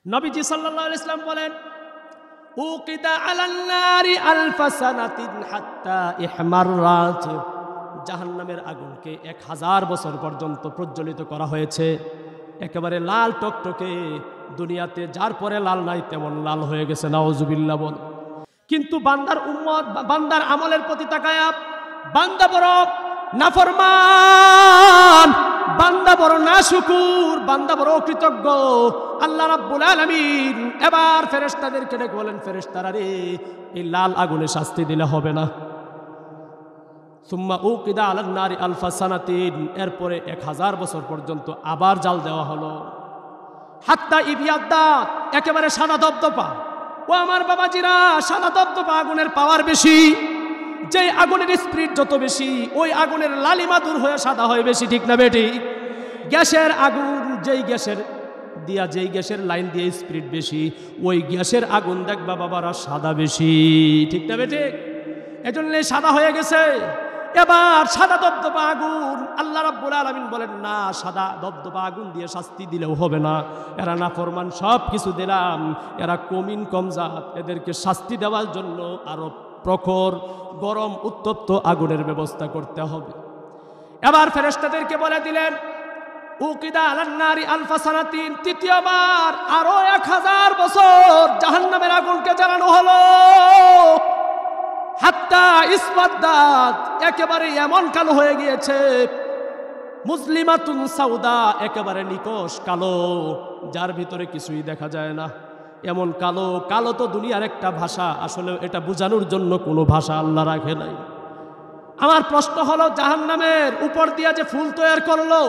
নবীজি সাল্লাল্লাহু আলাইহি ওয়াসাল্লাম বলেন, উকিদা আলান নারি আলফা সানাতিন হাত্তা ইহমাররাত, জাহান্নামের আগুনকে 1000 বছর পর্যন্ত প্রজ্বলিত করা হয়েছে, একেবারে লাল টকটকে, দুনিয়াতে যার পরে লাল নাই তেমন লাল হয়ে গেছে। নাউজুবিল্লাহ বল। কিন্তু বান্দার উম্মত, বান্দার আমলের প্রতি তাকায়া বান্দা বড় নাফরমান, বান্দা বড় নাশুকুর, বান্দা বড় অকৃতজ্ঞ। আল্লাহ রাব্বুল আলামিন এবার ফেরেশতাদেরকে ডেকে বলেন, ফেরেশতারা রে, এই লাল আগুনে শাস্তি দিলে হবে না। সুম্মা উকিদা আলান নারি আলফা সানাতিন, এরপরে 1000 বছর পর্যন্ত আবার জাল দেওয়া হলো। হাত্তা ইবিয়াদ্দা, একেবারে সাদা দবদবা। ও আমার বাবাজিরা, সাদা দবদবা আগুনের পাওয়ার বেশি। যেই আগুনের স্পিড যত বেশি, ওই আগুনের লালিমা দূর হয়ে সাদা হয় বেশি, ঠিক না বেটি? গ্যাসের আগুন, যেই গ্যাসের লাইন দিয়ে স্পিড বেশি, ওই গ্যাসের আগুন দেখবা বাবারা সাদা বেশি, ঠিক না বেটি? এজন্য সাদা হয়ে গেছে। এবার সাদা দবদবা আগুন, আল্লাহ রাব্বুল আলামিন বলেন, না, সাদা দবদবা আগুন দিয়ে শাস্তি দিলেও হবে না, এরা নাফরমান, সব কিছু দিলাম, এরা কমিন কমজাত, এদেরকে শাস্তি দেওয়ার জন্য আরো প্রখর গরম উত্তপ্ত আগুনের ব্যবস্থা করতে হবে। এবার ফেরেশতাদেরকে বলে দিলেন, উকিদা আলান নারি আলফা সানাতিন, তৃতীয়বার আরো 1000 বছর জাহান্নামের আগুনকে জ্বালানো হলো। হাত্তা ইসবাদ্দাত, একেবারে এমন কালো হয়ে গিয়েছে, মুসলিমাতুন সাউদা, একেবারে নিকশ কালো, যার ভিতরে কিছুই দেখা যায় না। এমন কালো, কালো তো দুনিয়ার একটা ভাষা, আসলে এটা বোঝানোর জন্য কোনো ভাষা আল্লাহ রাখে নাই। আমার প্রশ্ন হলো, জাহান্নামের উপর দিয়া যে ফুল তৈরি করলো,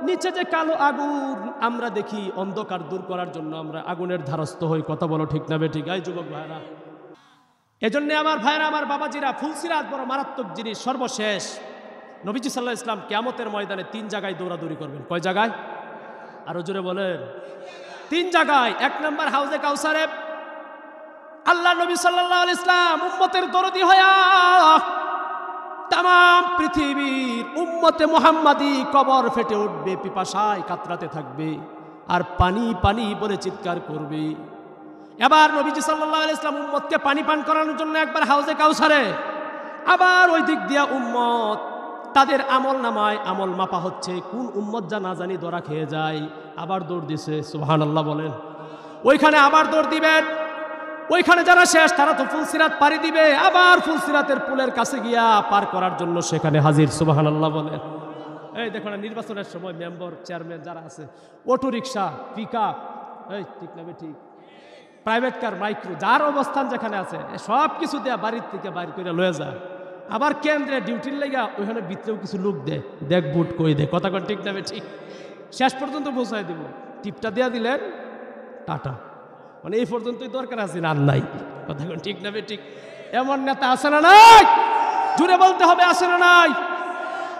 নিচে যে কালো আগুন, আমরা দেখি অন্ধকার দূর করার জন্য আমরা আগুনের ধারস্থ হই। কথা বলো ঠিক না বেঠিক? এই যুবক ভাইরা, এজন্য আমার ভাইরা, আমার বাবাজিরা, ফুলসিরাত বড় মারাত্মক জিনিস। সর্বশেষ নবীজি সাল্লাল্লাহু আলাইহি ওয়াসাল্লাম কিয়ামতের ময়দানে 3 জায়গায় দৌড়াদৌড়ি করবেন। কয় জায়গায়? আরো জোরে বলেন। 3 জায়গায়। 1 নম্বর হাউজে কাউসারে আল্লাহ নবী সাল্লাল্লাহু আলাইহি ওয়াসাল্লাম উম্মতের দরদি হয়া তামাম পৃথিবীর উম্মতে মুহাম্মাদি কবর ফেটে উঠবে, পিপাসায় কাতরাতে থাকবে, আর পানি পানি বলে চিৎকার করবে। এবার নবীজি সাল্লাল্লাহু আলাইহি ওয়াসাল্লাম উম্মতকে পানি পান করানোর জন্য একবার হাউজে কাউসারে, আবার ওই দিক দিয়া উম্মত, তাদের আমল নামায় আমল মাপা হচ্ছে, কোন উম্মত যা না জানি ধরা খেয়ে যায়, আবার দৌড় দিছে। সুবহানাল্লাহ বলেন। ওইখানে আবার দৌড় দিবেন। ওইখানে যারা শেষ তারা তো ফুলসিরাত পাড়ি দিবে, আবার ফুলসিরাতের পুলের কাছে গিয়া পার করার জন্য সেখানে হাজির। সুবহানাল্লাহ বলেন। এই দেখো না, নির্বাচনের সময় মেম্বার, চেয়ারম্যান যারা আছে, অটো রিক্সা, পিকআপ, এই ঠিক না ঠিক, প্রাইভেট কার, মাইক্রো, যার অবস্থান যেখানে আছে, সব কিছু দেয়া বাড়ির থেকে বাইর করে লয়ে যায়। আবার কেন্দ্রে ডিউটির লেগা ওইখানে ভিতরেও কিছু লোক দেয়, দেখ বুট কই দে, কথা কন ঠিক না ঠিক, শেষ পর্যন্ত পৌঁছায় দিব। টিপটা দেয়া দিলেন, টাটা, মানে এই পর্যন্তই দরকার আছে, আর নাই। কথা কন ঠিক না ঠিক? এমন নেতা আছে না নাই? জুড়ে বলতে হবে, আছে না নাই?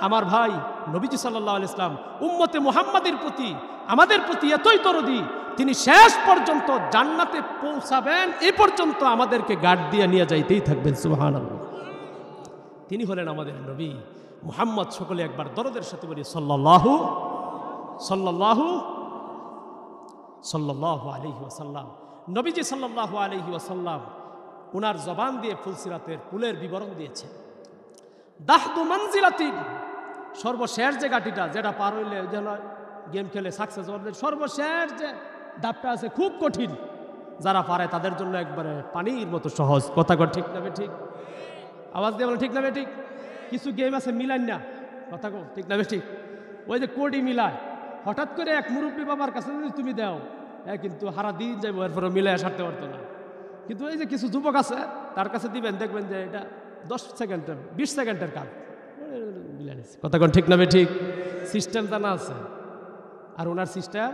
আমার ভাই, নবীজি সাল্লাল্লাহু আলাইহি ওয়াসাল্লাম উম্মতে মুহাম্মাদের প্রতি, আমাদের প্রতি এতই দরদি, তিনি শেষ পর্যন্ত জান্নাতে পৌঁছাবেন, এই পর্যন্ত আমাদেরকে গার্ড দিয়ে নিয়ে যাইতেই থাকবেন। সুবহানাল্লাহ। তিনি হলেন আমাদের নবী মুহাম্মদ। সকলে একবার দরদের সাথে বলি, সাল্লাল্লাহু সাল্লাল্লাহু সাল্লাল্লাহু আলাইহি ওয়াসাল্লাম। নবীজি সাল্লাল্লাহু আলাইহি ওয়াসাল্লাম ওনার জবান দিয়ে ফুলসিরাতের পুলের বিবরণ দিয়েছে। দাহদু মানজিলাতিন, সর্বশেষ যে গাটিটা, যেটা পার হইলে যেন গেম খেলে সাকসেস হবে, সর্বশেষ যে ধাপটা আছে খুব কঠিন, যারা পারে তাদের জন্য একবারে পানির মতো সহজ। কথা কর ঠিক না ঠিক? আওয়াজ দিয়ে বলো ঠিক না ঠিক? কিছু গেম আছে মিলান না, কথা কর ঠিক না ঠিক? ওই যে কোডি মিলায়, হঠাৎ করে এক মুরব্বী বাবার কাছে যদি তুমি দাও, কিন্তু সারা দিন যাইব, এরপরে মিলাই সারতে পারতো না। কিন্তু এই যে কিছু যুবক আছে, তার কাছে দিবেন, দেখবেন যে এটা 10 সেকেন্ডের 20 সেকেন্ডের কাজ। কথা কন ঠিক না ঠিক? সিস্টেম জানা আছে, আর ওনার সিস্টেম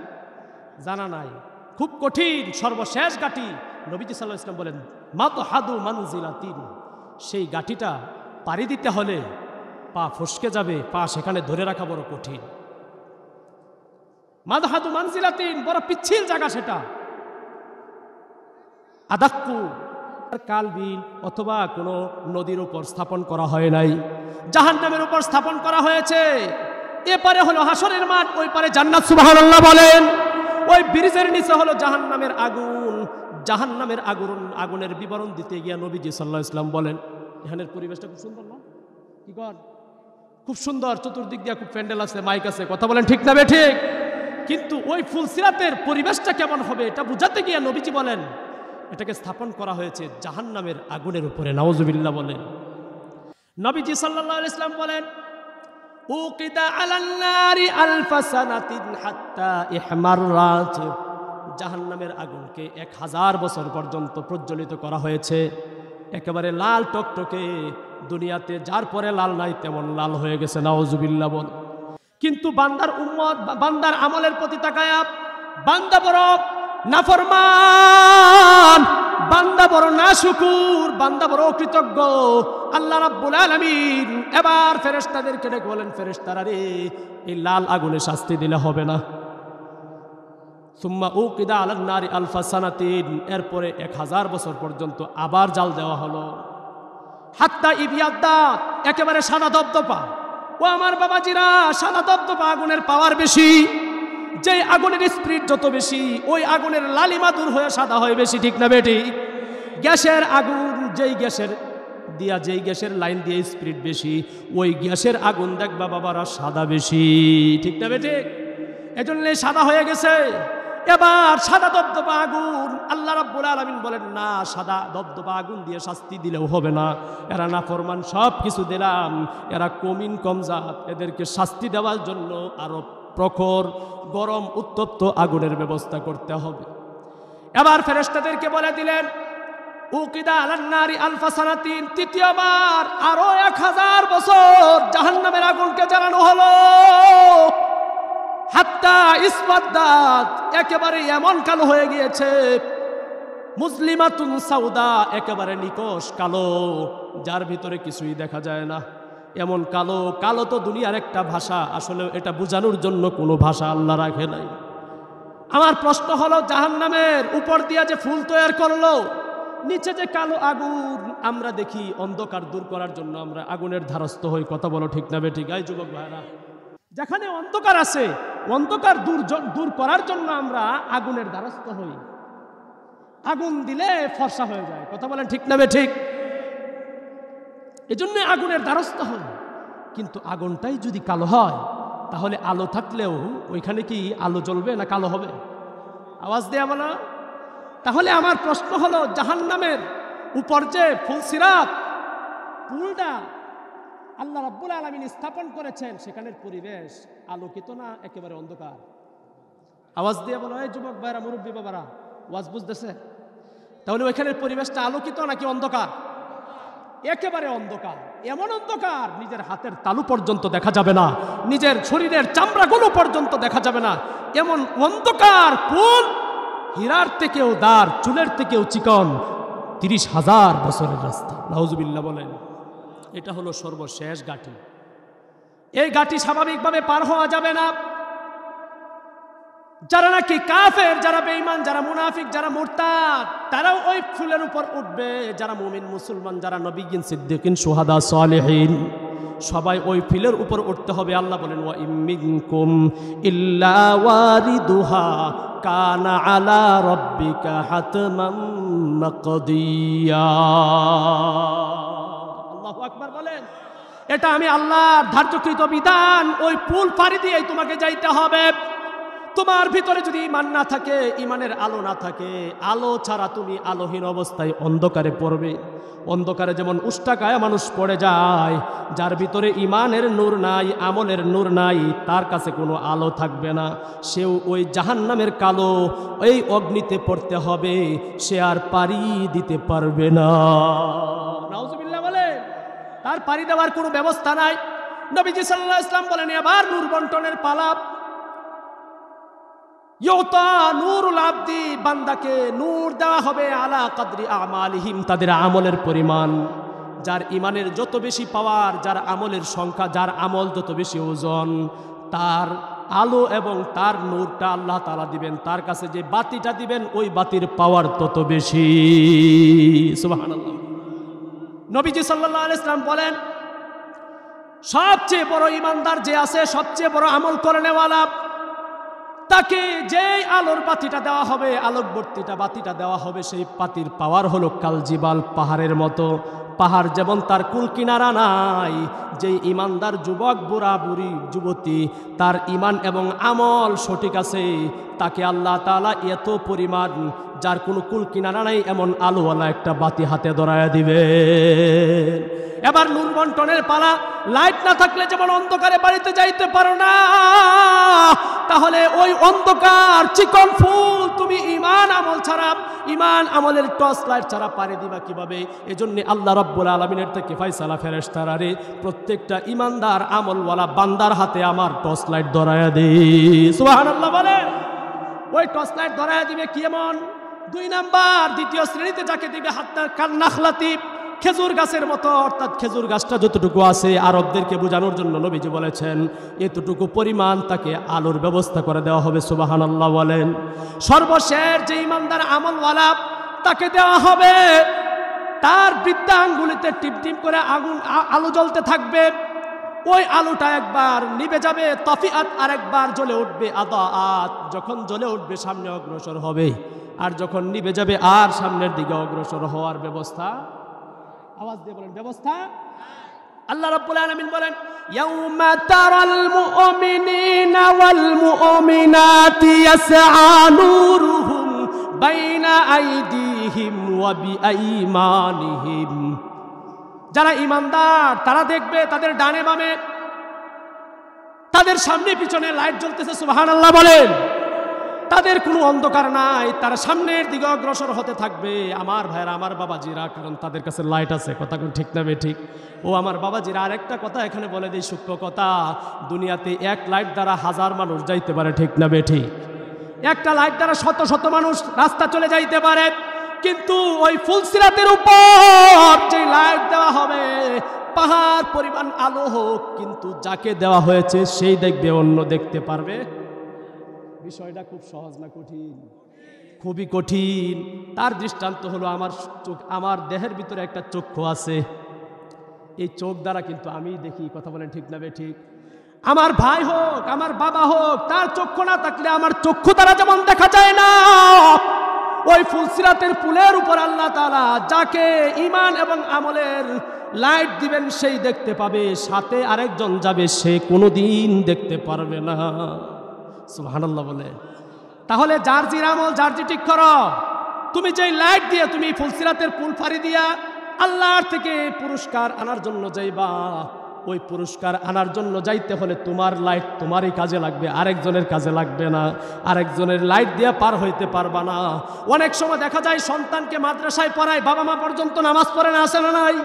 জানা নাই, খুব কঠিন। সর্বশেষ গাটি নবীজি সাল্লাল্লাহু আলাইহি ওয়াসাল্লাম বলেন, মাতহাদু মানজিলাতিন, সেই গাটিটা পাড়ি দিতে হলে পা ফসকে যাবে, পা সেখানে ধরে রাখা বড় কঠিন। মাতহাদু মানজিলাতিন, বড় পিচ্ছিল জায়গা সেটা। আদাক্কু, কালবিল অথবা কোনো নদীর উপর স্থাপন করা হয় নাই, জাহান্নামের উপর স্থাপন করা হয়েছে। এপারে হলো হাসরের মাঠ, ওই পারে জান্নাত। সুবহানাল্লাহ বলেন। ওই ব্রিজের নিচে হলো জাহান্নামের আগুন। জাহান্নামের আগুনের বিবরণ দিতে গিয়া নবীজি সাল্লাল্লাহু আলাইহি ওয়াসাল্লাম বলেন, এখানের পরিবেশটা খুব সুন্দর না? কি কর, খুব সুন্দর, চতুর্দিক দিয়ে খুব প্যান্ডেল আছে, মাইক আছে, কথা বলেন ঠিক না বেঠিক? কিন্তু ওই ফুলসিরাতের পরিবেশটা কেমন হবে এটা বুঝাতে গিয়া নবীজি বলেন, এটাকে স্থাপন করা হয়েছে জাহান্নামের আগুনের উপরে। নাউজুবিল্লাহ বলেন। নবীজি সাল্লাল্লাহু আলাইহি ওয়াসাল্লাম বলেন, উকিদা আলান নারি আলফা সানাতিন হাত্তা ইহমাররাত, জাহান্নামের আগুনকে 1000 বছর পর্যন্ত প্রজ্বলিত করা হয়েছে, একেবারে লাল টকটকে, দুনিয়াতে যার পরে লাল নাই তেমন লাল হয়ে গেছে। নাউজুবিল্লাহ বল। কিন্তু বান্দার উম্মত, বান্দার আমলের প্রতি তাকায়া বান্দা বড় নাফরমান, বান্দা বড় নাশুকুর, বান্দা বড় অকৃতজ্ঞ। আল্লাহ রাব্বুল আলামিন এবার ফেরেশতাদেরকে ডেকে বলেন, ফেরেশতারা রে, এই লাল আগুনে শাস্তি দিলে হবে না। সুম্মা উকিদা আলান নারি আলফা সানাতিন, এরপরে 1000 বছর পর্যন্ত আবার জাল দেওয়া হলো। হাত্তা ইবিয়াদ্দা, একেবারে সাদা দবদবা। ও আমার বাবাজিরা, সাদা দবদবা আগুনের পাওয়ার বেশি। যে আগুনের স্পিড যত বেশি, ওই আগুনের লালিমা দূর হয়ে সাদা হয় বেশি, ঠিক না বেটি? গ্যাসের আগুন, যেই গ্যাসের লাইন দিয়ে স্পিড বেশি, ওই গ্যাসের আগুন দেখবা বাবারা সাদা বেশি, ঠিক না বেটি? এজন্য সাদা হয়ে গেছে। এবার সাদা দবদবা আগুন, আল্লাহ রাব্বুল আলামিন বলেন, না, সাদা দবদবা আগুন দিয়ে শাস্তি দিলেও হবে না, এরা নাফরমান, সব কিছু দিলাম, এরা কমিন কমজাত, এদেরকে শাস্তি দেওয়ার জন্য আরো প্রখর গরম উত্তপ্ত আগুনের ব্যবস্থা করতে হবে। এবার ফেরেশতাদেরকে বলে দিলেন, উকিদা আলান নারি আলফা সানাতিন, তৃতীয়বার আরো 1000 বছর জাহান্নামের আগুনকে জ্বালানো হলো। হাত্তা ইসবাদ্দাত, একেবারে এমন কালো হয়ে গিয়েছে, মুসলিমাতুন সাউদা, একেবারে নিকশ কালো, যার ভিতরে কিছুই দেখা যায় না, এমন কালো। কালো তো দুনিয়ার একটা ভাষা, আসলে এটা বোঝানোর জন্য কোনো ভাষা আল্লাহ রাখে নাই। আমার প্রশ্ন হলো, জাহান্নামের উপর দিয়া যে ফুল তৈরি করলো, নিচে যে কালো আগুন, আমরা দেখি অন্ধকার দূর করার জন্য আমরা আগুনের ধারস্থ হই, কথা বলো ঠিক না বেঠিক? এই যুবক ভাইরা, যেখানে অন্ধকার আছে, অন্ধকার দূর করার জন্য আমরা আগুনের দ্বারস্থ হই। আগুন দিলে ফর্সা হয়ে যায়, কথা বলেন ঠিক না বেঠিক? এজন্য আগুনের দ্বারস্থ হই। কিন্তু আগুনটাই যদি কালো হয়, তাহলে আলো থাকলেও ওইখানে কি আলো জ্বলবে না কালো হবে? আওয়াজ দেয়া বলা। তাহলে আমার প্রশ্ন হলো, জাহান্নামের উপর যে ফুলসিরাত, পুলটা আল্লাহ রাব্বুল আলামিন স্থাপন করেছেন, সেখানের পরিবেশ আলোকিত না একেবারে অন্ধকার? আওয়াজ দিয়ে বলো, এই যুবক ভাইরা, মুরব্বী বাবারা, ওয়াজ বুঝতেছে? তাহলে ওইখানের পরিবেশটা আলোকিত নাকি অন্ধকার? একেবারে অন্ধকার। এমন অন্ধকার, নিজের হাতের তালু পর্যন্ত দেখা যাবে না, নিজের শরীরের চামড়াগুলো পর্যন্ত দেখা যাবে না, এমন অন্ধকার পুল, হীরার থেকেও দার, চুলের থেকেও চিকন, 30,000 বছরের রাস্তা। নাউজুবিল্লাহ বলেন। এটা হলো সর্বশেষ ঘাটি। এই ঘাটি স্বাভাবিকভাবে পার হওয়া যাবে না। যারা নাকি কাফের, যারা বেঈমান, যারা মুনাফিক, যারা মুরতাদ, তারাও ওই ফুলের উপর উঠবে। যারা মুমিন মুসলমান, যারা নবীগিন, সিদ্দিকিন, শুহাদা, সালেহিন, সবাই ওই ফুলের উপর উঠতে হবে। আল্লাহ বলেন, ওয়া ইমিনকুম ইল্লা ওয়ারিদুহা কানা আলা রাব্বিকা হাতমান মাকদিয়া। আল্লাহু আকবার বলেন। এটা আমি আল্লাহর ধার্যকৃত বিধান। ওই পুল পাড়ি দিয়েই তোমাকে যাইতে হবে। তোমার ভিতরে যদি ঈমান না থাকে, ঈমানের আলো না থাকে, আলো ছাড়া তুমি আলোহীন অবস্থায় অন্ধকারে পড়বে। অন্ধকারে যেমন উষ্টাকায় মানুষ পড়ে যায়, যার ভিতরে ঈমানের নূর নাই, আমলের নূর নাই, তার কাছে কোনো আলো থাকবে না, সেও ওই জাহান্নামের কালো ওই অগ্নিতে পড়তে হবে, সে আর পাড়ি দিতে পারবে না। নাউজুবিল্লাহ বলে, তার পাড়ি দেওয়ার কোনো ব্যবস্থা নাই। নবীজি সাল্লাল্লাহু আলাইহি ওয়াসাল্লাম বলেন, এবার নূর বন্টনের পালা। ইউতা নূরুল আবদি, বান্দাকে নূর দেওয়া হবে আলা কদরি আমালিহিম, তাদের আমলের পরিমাণ। যার ইমানের যত বেশি পাওয়ার, যার আমলের সংখ্যা, যার আমল যত বেশি ওজন, তার আলো এবং তার নূরটা আল্লাহ তাআলা দিবেন। তার কাছে যে বাতিটা দিবেন, ওই বাতির পাওয়ার তত বেশি। সুবহানাল্লাহ। নবীজি সাল্লাল্লাহু আলাইহি ওয়াসাল্লাম বলেন, সবচেয়ে বড় ইমানদার যে আছে, সবচেয়ে বড় আমল করে নেওয়ালা, তাকে যেই আলোর বাতিটা দেওয়া হবে, আলোকবর্তীটা বাতিটা দেওয়া হবে, সেই বাতির পাওয়ার হলো কালজিবাল, পাহাড়ের মতো। পাহাড় যেমন তার কুল কিনারা নাই, যেই ইমানদার যুবক, বুড়া বুড়ি, যুবতী, তার ইমান এবং আমল সঠিক আছে, তাকে আল্লাহ তাআলা এত পরিমাণ, যার কোনো কুল কিনারা নাই, এমন আলোওয়ালা একটা বাতি হাতে ধরায়া দিবে। এবার নূর বন্টনের পালা। লাইট না থাকলে যেমন অন্ধকারে বাড়িতে যাইতে পারো না, তাহলে ওই অন্ধকার চিকন ফুল তুমি ইমান আমল ছাড়া, ইমান আমলের টর্চ লাইট ছাড়া পারে দিবা কিভাবে? এজন্য আল্লাহ রাব্বুল আলামিনের থেকে ফয়সালা, ফেরেশতারা রে প্রত্যেকটা ইমানদার আমলওয়ালা বান্দার হাতে আমার টর্চ লাইট ধরায়া দে। সুবহানাল্লাহ বলে। ওই টর্চ লাইট ধরায়া দিবে কি এমন? 2 নাম্বার, দ্বিতীয় শ্রেণীতে যাকে দিবে, হাত্তার কান্নাখলাতি, খেজুর গাছের মতো, অর্থাৎ খেজুর গাছটা যতটুকু আছে, আরবদেরকে বোঝানোর জন্য নবীজি বলেছেন এতটুকু পরিমাণ তাকে আলোর ব্যবস্থা করে দেওয়া হবে। সুবহানাল্লাহ বলেন। সর্বশেষ যে ইমানদার আমলওয়ালা, তাকে দেওয়া হবে, তার বৃদ্ধাঙ্গুলিতে টিপ টিপ করে আগুন আলো জ্বলতে থাকবে। ওই আলোটা একবার নিভে যাবে, তফিআত আরেকবার জ্বলে উঠবে, আদাআত, যখন জ্বলে উঠবে সামনে অগ্রসর হবে, আর যখন নিভে যাবে আর সামনের দিকে অগ্রসর হওয়ার ব্যবস্থা। আওয়াজ দিয়ে বলেন ব্যবস্থা। আল্লাহ রাব্বুল আলামিন বলেন, ইয়াউমা তারাল মুমিনিনা ওয়াল মুমিনাতি ইয়াসআ নূরুহুম বাইনা আইদিহিম ওয়া বিআইমানিহিম। যারা ঈমানদার তারা দেখবে তাদের ডানে বামে, তাদের সামনে পিছনে লাইট জ্বলতেছে। সুবহানাল্লাহ বলেন। তাদের কোনো অন্ধকার নাই, তারা সামনের দিকে অগ্রসর হতে থাকবে। আমার ভাইরা, আমার বাবাজিরা, কারণ তাদের কাছে লাইট আছে। কথা কোন ঠিক না ঠিক? ও আমার বাবাজিরা, আরেকটা কথা এখানে বলে দিই, সূক্ষ্ম কথা। দুনিয়াতে এক লাইট দ্বারা 1000 মানুষ যাইতে পারে, ঠিক না ঠিক? একটা লাইট দ্বারা শত শত মানুষ রাস্তা চলে যাইতে পারে, কিন্তু ওই ফুলসিরাতের উপর যে লাইট দেওয়া হবে, পাহাড় পরিমাণ আলো হোক, কিন্তু যাকে দেওয়া হয়েছে সেই দেখবে, অন্য দেখতে পারবে। বিষয়টা খুব সহজ না কঠিন? খুবই কঠিন। তার দৃষ্টান্ত হলো আমার চোখ। আমার দেহের ভিতরে একটা চক্ষু আছে, এই চোখ দ্বারা কিন্তু আমি দেখি। কথা বলেন ঠিক না ঠিক? আমার ভাই হোক, আমার বাবা হোক, তার চক্ষু না থাকলে আমার চক্ষু দ্বারা যেমন দেখা যায় না, ওই ফুলসিরাতের পুলের উপর আল্লাহ তাআলা যাকে ঈমান এবং আমলের লাইট দিবেন সেই দেখতে পাবে, সাথে আরেকজন যাবে, সে কোনোদিন দেখতে পারবে না। সুবহানাল্লাহ বলে। তাহলে যার জির আমল, যার জি ঠিক করো। তুমি যেই লাইট দিয়ে তুমি ফুলসিরাতের পুল ফাড়ি দিয়া আল্লাহর থেকে পুরস্কার আনার জন্য যাইবা, ওই পুরস্কার আনার জন্য যাইতে হলে তোমার লাইট তোমারই কাজে লাগবে, আরেকজনের কাজে লাগবে না। আরেকজনের লাইট দিয়ে পার হইতে পারবা না। অনেক সময় দেখা যায় সন্তানকে মাদ্রাসায় পড়ায়, বাবা মা পর্যন্ত নামাজ পড়ে না, আসে না নাই?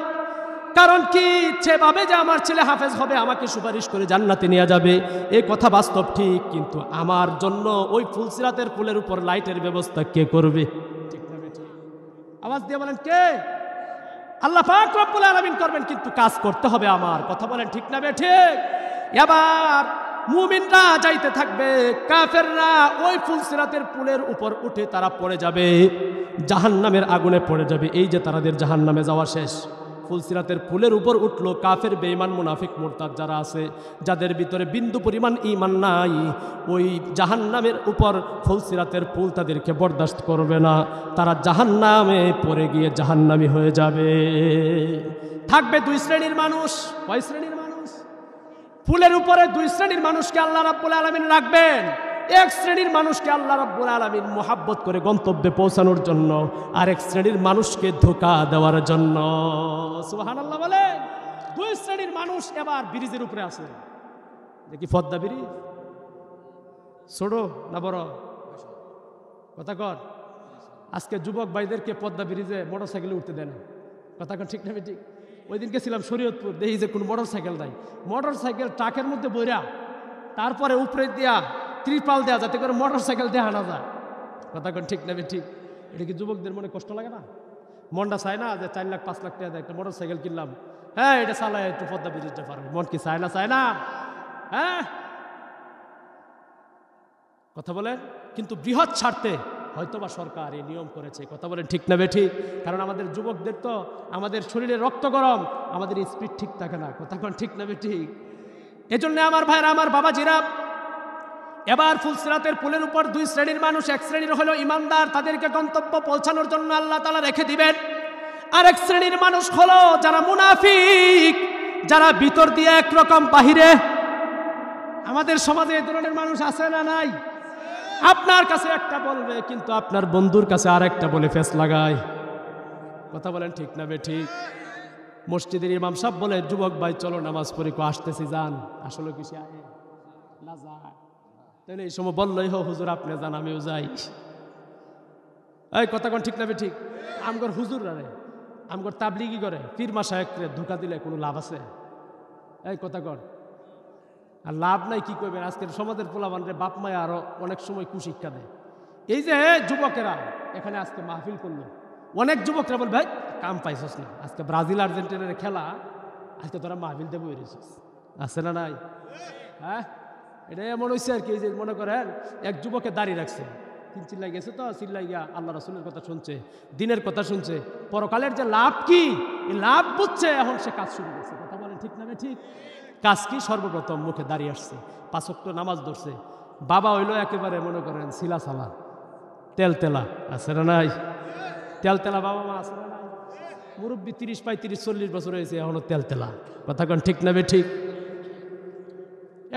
কারণ কি? সে ভাবে যে আমার ছেলে হাফেজ হবে, আমাকে সুপারিশ করে জান্নাতে নিয়ে যাবে। এই কথা বাস্তব ঠিক, কিন্তু আমার জন্য ওই ফুলসিরাতের পুলের উপর লাইটের ব্যবস্থা কে করবে? ঠিক না ঠিক? আওয়াজ দিয়ে বলেন কে? আল্লাহ পাক রব্বুল আলামিন করবেন, কিন্তু কাজ করতে হবে আমার। কথা বলেন ঠিক না ঠিক? এবার মুমিনরা যাইতে থাকবে, কাফেররা ওই ফুলসিরাতের পুলের উপর উঠে তারা পড়ে যাবে, জাহান্নামের আগুনে পড়ে যাবে। এই যে তাদের জাহান্নামে যাওয়া শেষ। ফুলসিরাতের পুলের উপর উঠলো, কাফের, বেঈমান, মুনাফিক, মুরতাদ যারা আছে, যাদের ভিতরে বিন্দু পরিমাণ ঈমান নাই, ওই জাহান্নামের উপর ফুলসিরাতের পুল তাদেরকে বরদাস্ত করবে না। তারা জাহান্নামে পড়ে গিয়ে জাহান্নামী হয়ে যাবে। থাকবে 2 শ্রেণীর মানুষ। কয় শ্রেণীর মানুষ? পুলের উপরে 2 শ্রেণীর মানুষকে আল্লাহ রাব্বুল আলামিন রাখবেন। এক শ্রেণীর মানুষকে আল্লাহ রাব্বুল আলামিন মোহাব্বত করে গন্তব্যে পৌঁছানোর জন্য, আরেক শ্রেণীর মানুষকে ধোঁকা দেওয়ার জন্য। সুবহানাল্লাহ বলে। 2 শ্রেণীর মানুষ এবার ব্রিজের উপরে আছে। দেখি পদ্মা ব্রিজ ছোট না বড়? কথা কর। আজকে যুবক ভাইদেরকে পদ্মা ব্রিজে মোটরসাইকেলে উঠতে দেয় না। কথা কর ঠিক না ঠিক? ওই দিনকে ছিলাম শরীয়তপুর, দেখি যে কোনো মোটরসাইকেল নাই। মোটরসাইকেল ট্রাকের মধ্যে বইরা, তারপরে উপরে দিয়া ত্রিপাল দেওয়া, যাতে করে মোটরসাইকেল দেখা না যায়। কথা কোন ঠিক না ঠিক? এটা কি যুবকদের মনে কষ্ট লাগে না? মনটা চায় না যে 4 লাখ 5 লাখ টাকা একটা মোটরসাইকেল কিনলাম, হ্যাঁ এটা চালায় একটু পদ্মা ব্রিজটা পারবে? মন কি চায় না? চায় না? হ্যাঁ, কথা বলেন। কিন্তু বৃহৎ স্বার্থে হয়তোবা সরকার এই নিয়ম করেছে। কথা বলেন ঠিক না ঠিক? কারণ আমাদের যুবকদের তো আমাদের শরীরে রক্ত গরম, আমাদের স্পিড ঠিক থাকে না। কথা কোন ঠিক না ঠিক? এজন্য আমার ভাইরা, আমার বাবাজিরা, এবার ফুলসিরাতের পুলের উপর দুই শ্রেণীর মানুষ, এক শ্রেণীর হলো ইমানদার, তাদেরকে গন্তব্য পৌঁছানোর জন্য আল্লাহ তাআলা রেখে দিবেন। আরেক শ্রেণীর মানুষ হলো যারা মুনাফিক, যারা ভিতর দিয়ে একরকম বাহিরে। আমাদের সমাজে এই ধরনের মানুষ আছে না নাই? আপনার কাছে একটা বলবে কিন্তু আপনার বন্ধুর কাছে আরেকটা বলে ফেস লাগায়। কথা বলেন ঠিক না বেঠিক? মসজিদের ইমাম সাহেব বলে, যুবক ভাই চলো নামাজ পড়ি, আসতেছি যান। আসলে কি সে আয় না যায়? তাহলে এই সময় বললেই হো হুজুর আপনি যান আমিও যাই। এই কথা কোন ঠিক না বেঠিক? আমগর হুজুর রে, আমগর তাবলিগি করে পীর মাশায়েখরে ধোঁকা দিলে কোনো লাভ আছে? এই কথা কর। আর লাভ নাই কি করবেন? আজকের সমাজের পোলাবানরে বাপ মায় আরো অনেক সময় কুশিক্ষা দেয়। এই যে যুবকেরা এখানে আজকে মাহফিল করলো, অনেক যুবকরা বল ভাই কাম পাইছস না, আজকে ব্রাজিল আর্জেন্টিনার খেলা, আজকে তোরা মাহফিল দেবো এসেছিস, আছে না নাই? হ্যাঁ, এটা এমন হয়েছে আর কি। যে মনে করেন এক যুবকে দাঁড়িয়ে রাখছে, চিল্লাই গেছে তো, চিল্লাই গিয়া আল্লাহ রাসূলের কথা শুনছে, দিনের কথা শুনছে, পরকালের যে লাভ কি এই লাভ বুঝছে, এখন সে কাজ শুরু করছে। কথা বলেন ঠিক না ঠিক? কাজ কি? সর্বপ্রথম মুখে দাঁড়িয়ে আসছে, ৫ ওয়াক্ত নামাজ ধরছে। বাবা হইলো একেবারে মনে করেন সিলা সালা, তেলতেলা, আছে না নাই? তেলতেলা বাবা মা আছে না নাই? মুরব্বী ৩০ ৩৫ ৪০ বছর হয়েছে, এখনো তেলতেলা। কথা কন ঠিক না ঠিক?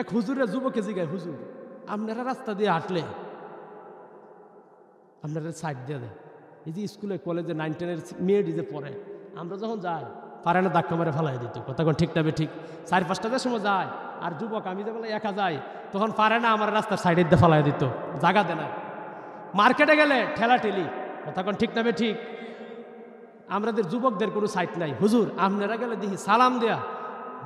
এক হুজুরের যুবকে জিগায়, হুজুর আপনারা রাস্তা দিয়ে হাঁটলে আপনারা সাইড দিয়ে দেয়, এই যে স্কুলে কলেজে 9 10-এর মেয়েটি যে পড়ে, আমরা যখন যাই পারে না ধাক্কা মারে ফেলাই দিত। কথা কোন ঠিক না ঠিক? ৪-৫টার সময় যায়, আর যুবক আমি যে বলে একা যাই, তখন পারে না আমার রাস্তার সাইডে দিয়ে ফেলাই দিত, জায়গা দেয় না। মার্কেটে গেলে ঠেলা ঠেলি। কথা কোন ঠিক না ঠিক? আমাদের যুবকদের কোনো সাইট নাই। হুজুর আপনারা গেলে দেখি সালাম দেয়া,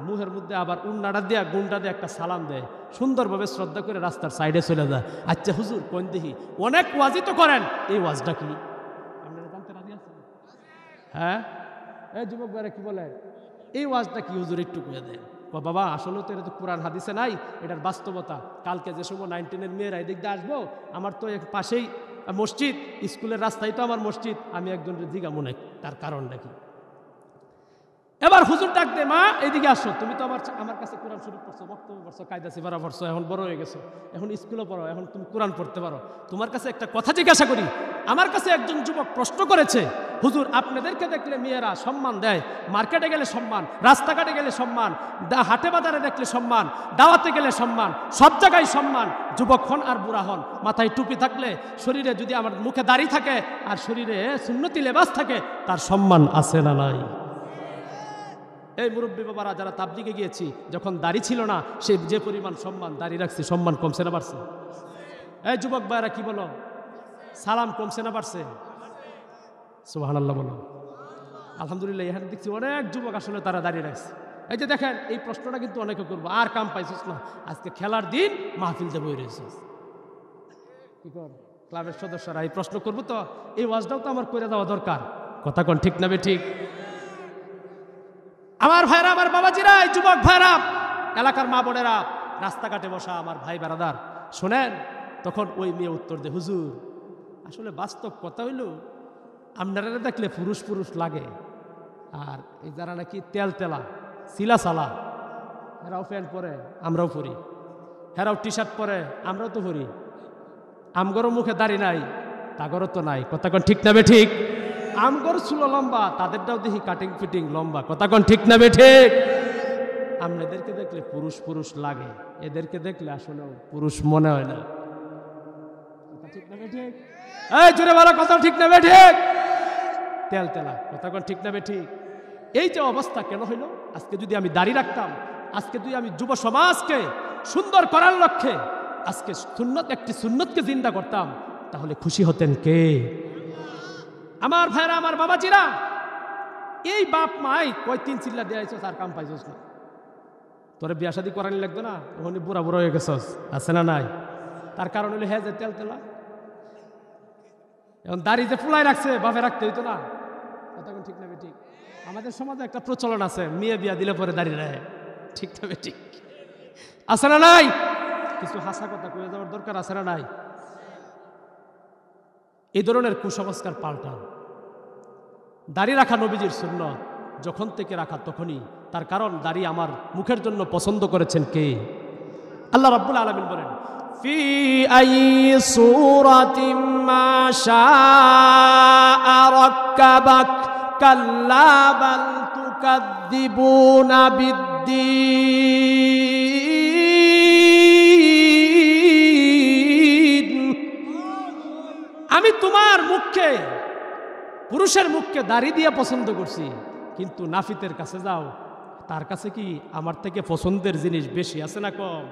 মুহের মধ্যে আবার উন্নাটা দেয়া গুন্ডা দিয়ে একটা সালাম দেয়, সুন্দরভাবে শ্রদ্ধা করে রাস্তার সাইডে চলে যায়। আচ্ছা হুজুর কোন দেখি, অনেক ওয়াজই তো করেন, এই ওয়াজটা কি আপনারা জানতে রাজি আছেন? হ্যাঁ, এই যুবক ভাইরা কি বলে, এই ওয়াজটা কি হুজুর একটু কয়ে দেন। বাবা আসলে তো এটা তো কোরআন হাদিসে নাই, এটার বাস্তবতা। কালকে যে সময় 9 10-এর মেয়েরা এদিক দিয়ে আসবো, আমার তো এক পাশেই মসজিদ, স্কুলের রাস্তায় তো আমার মসজিদ, আমি একজনের জিগা মনে তার কারণটা কি। এবার হুজুর ডাক দে, মা এইদিকে আসো, তুমি তো আমার কাছে কোরআন শরীফ পড়ছো, বক্তব্য পড়ছো, কায়দা সিফারা পড়ছো, এখন বড় হয়ে গেছো, এখন স্কুলে পড়ো, এখন তুমি কোরআন পড়তে পারো। তোমার কাছে একটা কথা জিজ্ঞাসা করি। আমার কাছে একজন যুবক প্রশ্ন করেছে, হুজুর আপনাদেরকে দেখলে মেয়েরা সম্মান দেয়, মার্কেটে গেলে সম্মান, রাস্তাঘাটে গেলে সম্মান, হাটে বাজারে দেখলে সম্মান, দাওয়াতে গেলে সম্মান, সব জায়গায় সম্মান। যুবক হন আর বুড়া হন, মাথায় টুপি থাকলে, শরীরে যদি আমার মুখে দাড়ি থাকে আর শরীরে সুন্নতি লেবাস থাকে, তার সম্মান আছে না নাই? এই মুরব্বী বাবারা যারা তাবলিগে গিয়েছি, যখন দাড়ি ছিল না, সে যে পরিমাণ সম্মান দাড়ি রাখছি, সম্মান কমছে না বাড়ছে? এই যুবক ভাইরা কি বলো, সালাম কমছে না বাড়ছে? সুবহানাল্লাহ বলো। আলহামদুলিল্লাহ, এখানে দেখছি অনেক যুবক আসলে তারা দাঁড়িয়ে রাখছে। এই যে দেখেন, এই প্রশ্নটা কিন্তু অনেকে করবো, আর কাম পাইছিস না, আজকে খেলার দিন মাহফিল দেবই রয়েছিস, কি কর ক্লাবের সদস্যরা এই প্রশ্ন করবো, তো এই ওয়াজটাও তো আমার করে দেওয়া দরকার। কথা কোন ঠিক না ঠিক? আমার ভাইরা, আমার বাবাজিরা, এই যুবক ভাইরা, এলাকার মা বোনেরা, রাস্তাঘাটে বসা আমার ভাই বেড়াদার, শোনেন। তখন ওই মেয়ে উত্তর দে, হুজুর আসলে বাস্তব কথা হইল, আপনারা দেখলে পুরুষ পুরুষ লাগে, আর এই যারা নাকি তেল তেলা সিলা সালা, হেরাও প্যান্ট পরে আমরাও পরি, হেরাও টি শার্ট পরে আমরাও তো পরি, আমগরও মুখে দাড়ি নাই, তাগরও তো নাই। কথা কোন ঠিক না ঠিক? আমগর চুলো লম্বা, তাদেরটাও দেখি কাটিং ফিটিং লম্বা। কথা কোন ঠিক না ঠিক? আপনাদেরকে দেখলে পুরুষ পুরুষ লাগে, এদেরকে দেখলে আসলে পুরুষ মনে হয় না। কথা ঠিক না ঠিক? এই জোরে বলো, কথা ঠিক না ঠিক? তেল তেলা। কথা কোন ঠিক না ঠিক? এই যে অবস্থা কেন হইল? আজকে যদি আমি দাড়ি রাখতাম, আজকে যদি আমি যুব সমাজকে সুন্দর করার লক্ষ্যে আজকে একটি সুন্নতকে জিন্দা করতাম, তাহলে খুশি হতেন কে? আমার ভাইরা, আমার বাবাজিরা, এই বাপ মাই কয় 3 চিল্লা দিয়েছ, আর কাম পাইছস না, তোরে বিয়া শাদী করানি লাগতো না, ওখানে বুড়া বুড়া হয়ে গেছস, আছে না নাই? তার কারণ হলো হ্যাঁ যে তেল তেলা, এখন দাড়ি যে ফুলাই রাখছে, বাপে রাখতে হইতো না। কথা ঠিক না ঠিক? আমাদের সমাজে একটা প্রচলন আছে, মেয়ে বিয়া দিলে পরে দাড়ি রাখে, ঠিক না ঠিক? আছে না নাই? কিছু হাসা কথা কয়ে যাওয়ার দরকার আছে না নাই? এই ধরনের কুসংস্কার পাল্টান। দাড়ি রাখা নবীজির সুন্নাত, যখন থেকে রাখা তখনই। তার কারণ দাড়ি আমার মুখের জন্য পছন্দ করেছেন কে? আল্লাহ রাব্বুল আলামিন বলেন, ফি আই সূরাতিম মা শাআ রাক্কাবাক কাল্লা বাল তুকাযযিবুনা বিদ্দীন। আমি তোমার মুখকে, পুরুষের মুখকে দাড়ি দিয়ে পছন্দ করছি, কিন্তু নাফিতের কাছে যাও, তার কাছে কি আমার থেকে পছন্দের জিনিস বেশি আছে না কম?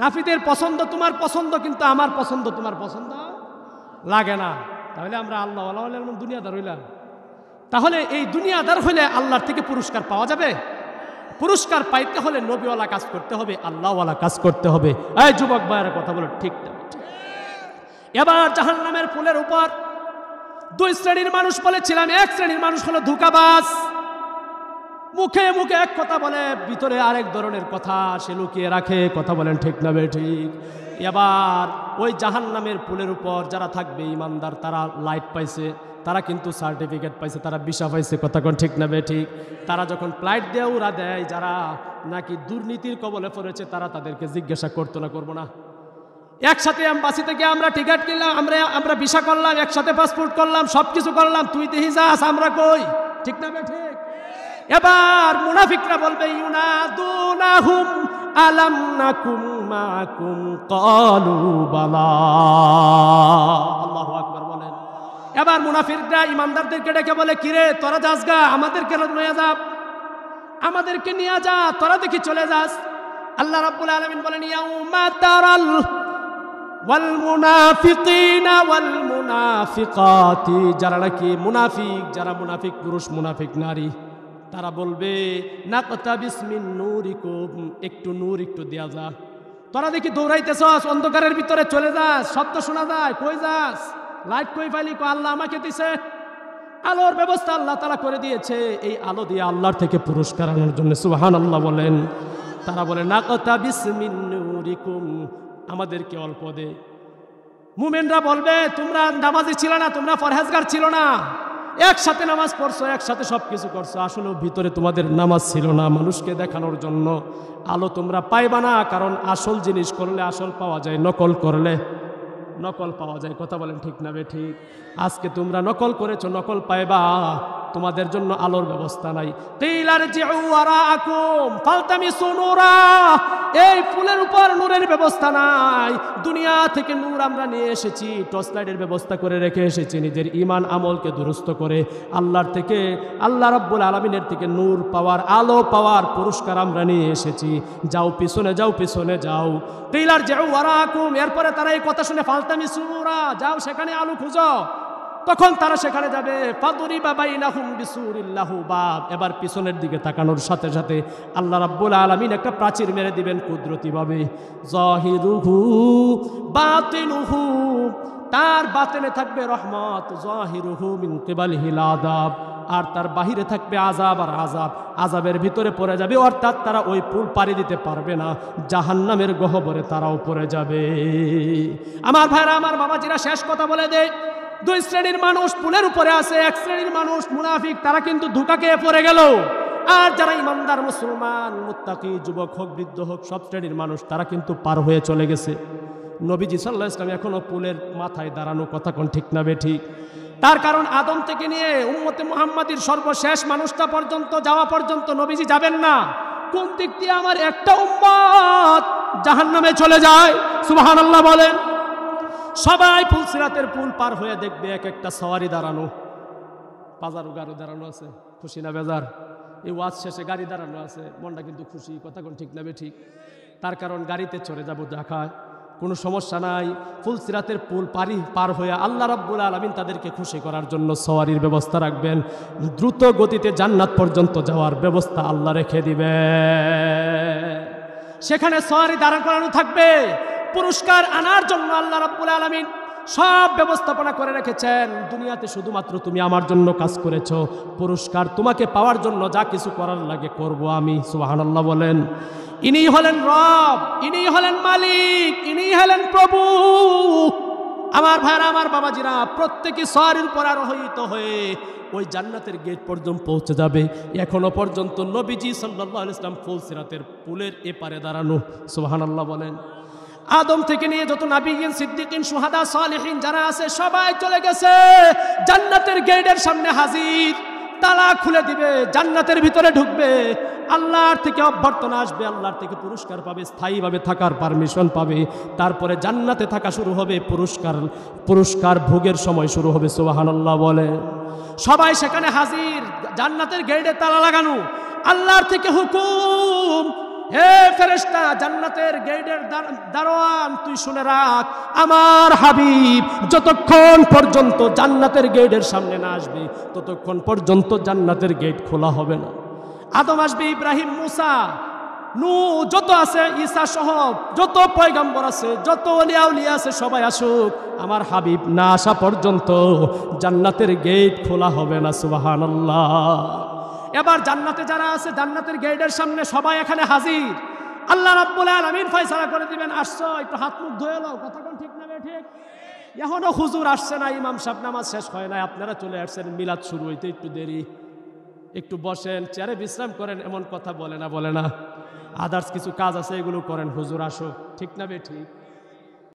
নাফিতের পছন্দ তোমার পছন্দ, কিন্তু আমার পছন্দ তোমার পছন্দ লাগে না। তাহলে আমরা আল্লাহ হলে দুনিয়াদার হইলাম। তাহলে এই দুনিয়াদার হইলে আল্লাহর থেকে পুরস্কার পাওয়া যাবে? পুরস্কার পাইতে হলে নবীওয়ালা কাজ করতে হবে, আল্লাহওয়ালা কাজ করতে হবে। এই যুবক ভাইয়ের কথা বলো ঠিক না? এবার জাহান্নামের পুলের উপর দুই শ্রেণীর মানুষ বলেছিলাম। এক শ্রেণীর মানুষ হলো ধোঁকাবাজ, মুখে মুখে এক কথা বলে, ভিতরে আরেক ধরনের কথা সে লুকিয়ে রাখে। কথা বলেন ঠিক না ঠিক? এবার ওই জাহান্নামের পুলের উপর যারা থাকবে ইমানদার, তারা লাইট পাইছে, তারা কিন্তু সার্টিফিকেট পাইছে, তারা ভিসা পাইছে। কথা কোন ঠিক না ঠিক? তারা যখন ফ্লাইট দিয়ে উড়া দেয়, যারা নাকি দুর্নীতির কবলে পড়েছে তারা তাদেরকে জিজ্ঞাসা করতো না, করবো না। একসাথে এম্বাসি থেকে আমরা টিকিট কিনলাম, আমরা ভিসা করলাম, একসাথে পাসপোর্ট করলাম, সবকিছু করলাম, তুই দেহি যাস, আমরা কই? ঠিক না ঠিক? এবার মুনাফিকরা বলবে ইউনাদুনাহুম আলাম নাকুম মাকুম ক্বালু বালা। আল্লাহু আকবার বলেন। এবার মুনাফিকরা ইমানদারদেরকে ডেকে বলে, কিরে তোরা যাস গা, আমাদেরকে নিয়ে যা, আমাদেরকে নিয়ে যা, তোরা দেখি চলে যাস। আল্লাহ রাব্বুল আলামিন বলেন ইয়াউমা তারাল ওয়াল মুনাফিকিনা ওয়াল মুনাফিকাতি, যারা নাকি মুনাফিক, যারা মুনাফিক পুরুষ মুনাফিক নারী, তারা বলবে নাকতাবিস মিন নূরিকুম, একটু নূর একটু দেয়া যা। তোরা দেখি দৌড়াইতেছস, অন্ধকারের ভিতরে চলে যাস, শব্দ শোনা যায়, কই যাস? লাইট কই পাইলি? আল্লাহ আমাকে দিছে। আলোর ব্যবস্থা আল্লাহ তাআলা করে দিয়েছে, এই আলো দিয়ে আল্লাহর থেকে পুরস্কার আনার জন্য। সুবহানাল্লাহ বলেন। তারা বলে নাকতাবিস মিন নূরিকুম, আমাদেরকে অল্প দে। মুমিনরা বলবে তোমরা নামাজি ছিল না, তোমরা পরহেজগার ছিল না, একসাথে নামাজ পড়ছো, একসাথে সবকিছু করছো, আসলে ভিতরে তোমাদের নামাজ ছিল না। মানুষকে দেখানোর জন্য আলো তোমরা পাইবা না, কারণ আসল জিনিস করলে আসল পাওয়া যায়, নকল করলে নকল পাওয়া যায়। কথা বলেন ঠিক না ঠিক? আজকে তোমরা নকল করেছো, নকল পাইবা, তোমাদের জন্য আলোর ব্যবস্থা নাই। এই ফুলের উপর নূরের ব্যবস্থা নাই। দুনিয়া থেকে নূর আমরা নিয়ে এসেছি, টর্চ লাইটের ব্যবস্থা করে রেখে এসেছি, নিজের ঈমান আমলকে দুরুস্ত করে আল্লাহর থেকে, আল্লাহ রাব্বুল আলামিনের থেকে নূর পাওয়ার, আলো পাওয়ার পুরস্কার আমরা নিয়ে এসেছি। যাও পিছনে যাও, পিছনে যাও। কিলার জিউ ওয়ারাকুম, এরপরে তারা এই কথা শুনে ফালতামিসু নূরা, যাও সেখানে আলো খুঁজো। তখন তারা সেখানে যাবে। ফাদুরিবা বাইনাহুম বিসুরিল লাহু বাব, এবার পিছনের দিকে তাকানোর সাথে সাথে আল্লাহ রাব্বুল আলামিন একটা প্রাচীর মেরে দিবেন কুদরতিভাবে। যাহিরুহু বাতিনুহু, তার বাতিনে থাকবে রহমত, যাহিরুহু মিন কিবালিহিল আযাব, আর তার বাহিরে থাকবে আযাব আর আযাব। আযাবের ভিতরে পড়ে যাবে, অর্থাৎ তারা ওই পুল পাড়ি দিতে পারবে না, জাহান্নামের গহ্বরে তারাও পড়ে যাবে। আমার ভাইরা, আমার বাবাজিরা, শেষ কথা বলে দেয়, দুই শ্রেণীর মানুষ পুলের উপরে আছে। এক শ্রেণীর মানুষ মুনাফিক, তারা কিন্তু ধোঁকা খেয়ে পড়ে গেল। আর যারা ইমানদার মুসলমান মুত্তাকি, যুবক হোক বৃদ্ধ হোক, সব শ্রেণীর মানুষ তারা কিন্তু পার হয়ে চলে গেছে। নবীজি সাল্লাল্লাহু আলাইহি ওয়াসাল্লাম এখনো পুলের মাথায় দাঁড়ানো। কথা কোন ঠিক না ঠিক? তার কারণ আদম থেকে নিয়ে উম্মতে মুহাম্মাদির সর্বশেষ মানুষটা পর্যন্ত যাওয়া পর্যন্ত নবীজি যাবেন না। কোন দিক দিয়ে আমার একটা উম্মত জাহান্নামে চলে যায়? সুবহানাল্লাহ বলেন। সবাই ফুলসিরাতের পুল পার হয়ে দেখবে এক একটা সওয়ারি দাঁড়ানো, বাজারও গাড়ি দাঁড়ানো আছে, খুশি না বেজার? এই ওয়াজ শেষে গাড়ি দাঁড়ানো আছে, মনটা কিন্তু খুশি। কথা কোন ঠিক না ঠিক? তার কারণ গাড়িতে চড়ে যাবো ঢাকায়, কোনো সমস্যা নাই। ফুলসিরাতের পুল পার হয়ে আল্লাহ রাব্বুল আলামিন তাদেরকে খুশি করার জন্য সওয়ারির ব্যবস্থা রাখবেন। দ্রুত গতিতে জান্নাত পর্যন্ত যাওয়ার ব্যবস্থা আল্লাহ রেখে দিবে। সেখানে সওয়ারি দাঁড় করানো থাকবে। পুরস্কার আনার জন্য আল্লাহ রাব্বুল আলামিন সব ব্যবস্থাপনা করে রেখেছেন। দুনিয়াতে শুধুমাত্র তুমি আমার জন্য কাজ করেছো, পুরস্কার তোমাকে পাওয়ার জন্য যা কিছু করার লাগে করব আমি। সুবহানাল্লাহ বলেন। ইনি হলেন রব, ইনি হলেন মালিক, ইনি হলেন প্রভু। আমার ভাইরা, আমার বাবাজিরা, প্রত্যেকে সওয়ারির উপর আরোহিত হয়ে ওই জান্নাতের গেট পর্যন্ত পৌঁছে যাবে। এখনো পর্যন্ত নবীজি সাল্লাল্লাহু আলাইহি ওয়াসাল্লাম ফুলসিরাতের পুলের এপারে দাঁড়ানো। সুবহানাল্লাহ বলেন। আদম থেকে নিয়ে যত নবীন, সিদ্দিকিন, শুহাদা, সালেহিন যারা আছে সবাই চলে গেছে। জান্নাতের গেটের সামনে হাজির, তালা খুলে দিবে, জান্নাতের ভিতরে ঢুকবে, আল্লাহর থেকে অভ্যর্থনা আসবে, আল্লাহর থেকে পুরস্কার পাবে, স্থায়ীভাবে থাকার পারমিশন পাবে। তারপরে জান্নাতে থাকা শুরু হবে, পুরস্কার ভোগের সময় শুরু হবে। সুবহানাল্লাহ বলে। সবাই সেখানে হাজির, জান্নাতের গেটে তালা লাগানো, আল্লাহর থেকে হুকুম, হে ফেরেশতা, জান্নাতের গেটের দারোয়ান তুই শুনে রাখ, আমার হাবিব যতক্ষণ পর্যন্ত জান্নাতের গেটের সামনে না আসবে ততক্ষণ পর্যন্ত জান্নাতের গেট খোলা হবে না। আদম আসবে, ইব্রাহিম, মুসা, নূহ, যত আছে, ঈসা সহ যত পয়গম্বর আছে, যত ওলিয়া উলিয়া আছে সবাই আসুক, আমার হাবিব না আসা পর্যন্ত জান্নাতের গেট খোলা হবে না। সুবহানাল্লাহ। এবার জান্নাতে যারা আছে জান্নাতের গেটের সামনে সবাই এখানে হাজির। আল্লাহ রাব্বুল আলামিন ফয়সালা করে দিবেন, আসছো, একটু হাত মুখ ধুয়ে নাও। কথা কোন ঠিক না ঠিক? এখনো হুজুর আসছে না, ইমাম সাহেব নামাজ শেষ হয় না, আপনারা চলে আসছেন, মিলাদ শুরু হইতে একটু দেরি, একটু বসেন, চেয়ারে বিশ্রাম করেন, এমন কথা বলে না। আদার্স কিছু কাজ আছে এগুলো করেন, হুজুর আসো, ঠিক না বে ঠিক?